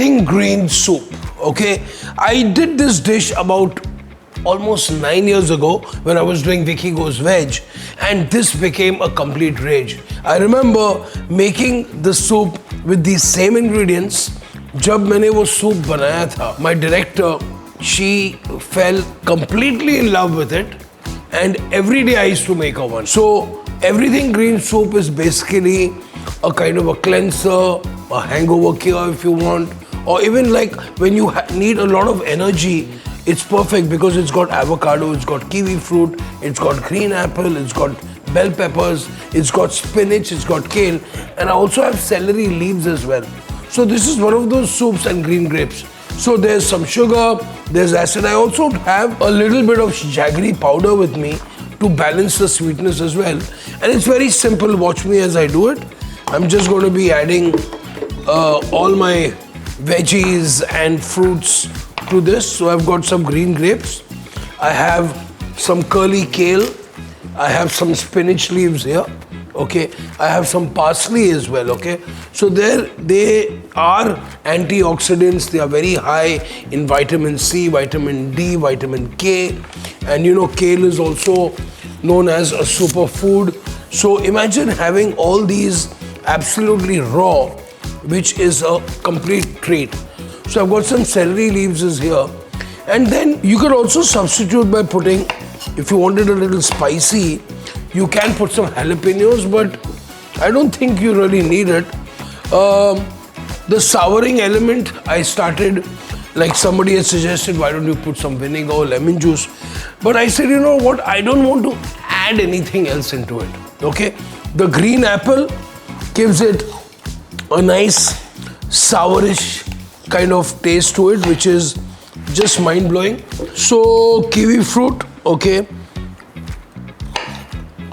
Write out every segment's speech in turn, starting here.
everything green soup, okay? I did this dish about almost 9 years ago when I was doing Vicky Goes Veg, and this became a complete rage. I remember making the soup with these same ingredients. जब मैंने वो soup बनाया था, my director, she fell completely in love with it, and every day I used to make her one. So everything green soup is basically a kind of a cleanser, a hangover cure if you want, or even like when you need a lot of energy, it's perfect because it's got avocado, it's got kiwi fruit, it's got green apple, it's got bell peppers, it's got spinach, it's got kale, and I also have celery leaves as well. So this is one of those soups and green grapes. So there's some sugar, there's acid. I also have a little bit of jaggery powder with me to balance the sweetness as well. And it's very simple. Watch me as I do it. I'm just going to be adding all my veggies and fruits to this. So I've got some green grapes. I have some curly kale. I have some spinach leaves here. Okay, I have some parsley as well. Okay, so they are antioxidants. They are very high in vitamin C, vitamin D, vitamin K, and you know kale is also known as a superfood. So imagine having all these absolutely raw, which is a complete treat. So I've got some celery leaves is here, and then you could also substitute by putting, if you wanted a little spicy, you can put some jalapenos, but I don't think you really need it. The souring element, I started, like somebody has suggested, why don't you put some vinegar or lemon juice? But I said, you know what, I don't want to add anything else into it, okay? The green apple gives it a nice sourish kind of taste to it, which is just mind-blowing. So, kiwi fruit, okay?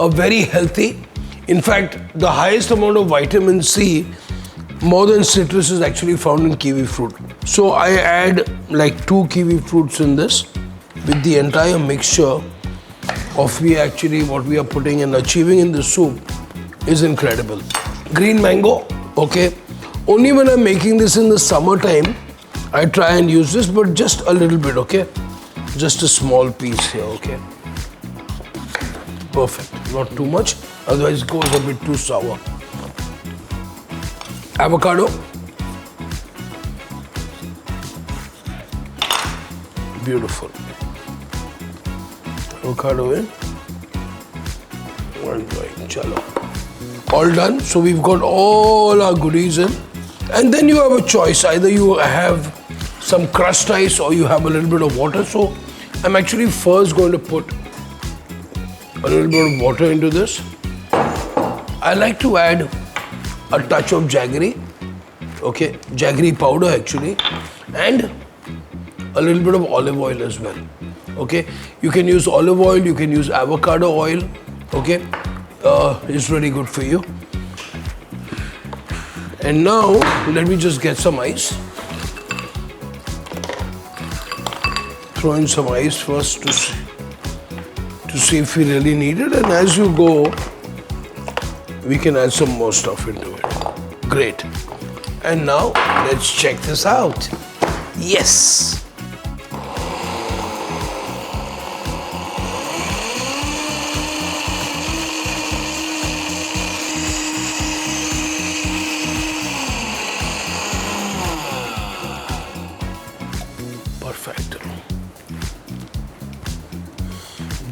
A very healthy. In fact, the highest amount of vitamin C, more than citrus, is actually found in kiwi fruit. So I add like 2 kiwi fruits in this with the entire mixture of what we are putting and achieving in the soup is incredible. Green mango, okay. Only when I'm making this in the summertime, I try and use this, but just a little bit, okay. Just a small piece here, okay. Perfect, not too much, otherwise it goes a bit too sour. Avocado. Beautiful. Avocado in. One right, chalo. All done. So we've got all our goodies in. And then you have a choice. Either you have some crushed ice or you have a little bit of water. So I'm actually first going to put a little bit of water into this. I like to add a touch of jaggery, okay, jaggery powder actually, and a little bit of olive oil as well, okay. You can use olive oil, you can use avocado oil, okay, it's really good for you. And now, let me just get some ice. Throw in some ice first to see if we really need it, and as you go, we can add some more stuff into it. Great. And now, let's check this out. Yes! Perfect.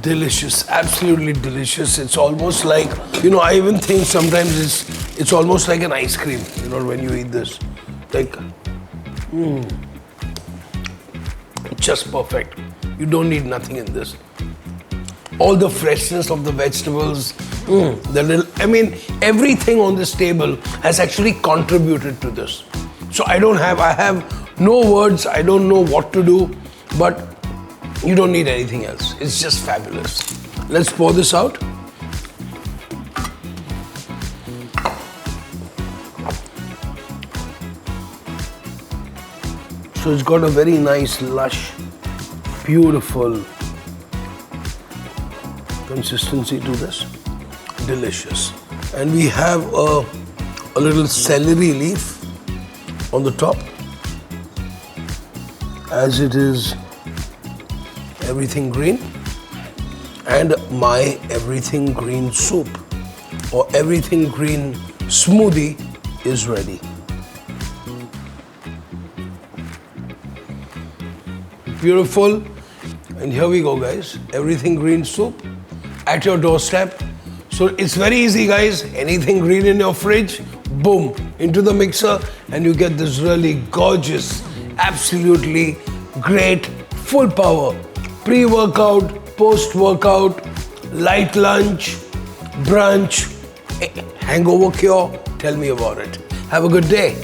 Delicious, absolutely delicious. It's almost like, you know, I even think sometimes it's almost like an ice cream, you know, when you eat this. Like, just perfect. You don't need nothing in this. All the freshness of the vegetables, everything on this table has actually contributed to this. So I have no words, I don't know what to do, but you don't need anything else. It's just fabulous. Let's pour this out. So it's got a very nice, lush, beautiful consistency to this. Delicious. And we have a little celery leaf on the top. as it is everything green, and my everything green soup or everything green smoothie is ready. Beautiful. And here we go, guys. Everything green soup at your doorstep. So it's very easy, guys. Anything green in your fridge, boom, into the mixer, and you get this really gorgeous, absolutely great, full power, pre-workout, post-workout, light lunch, brunch, hangover cure. Tell me about it. Have a good day.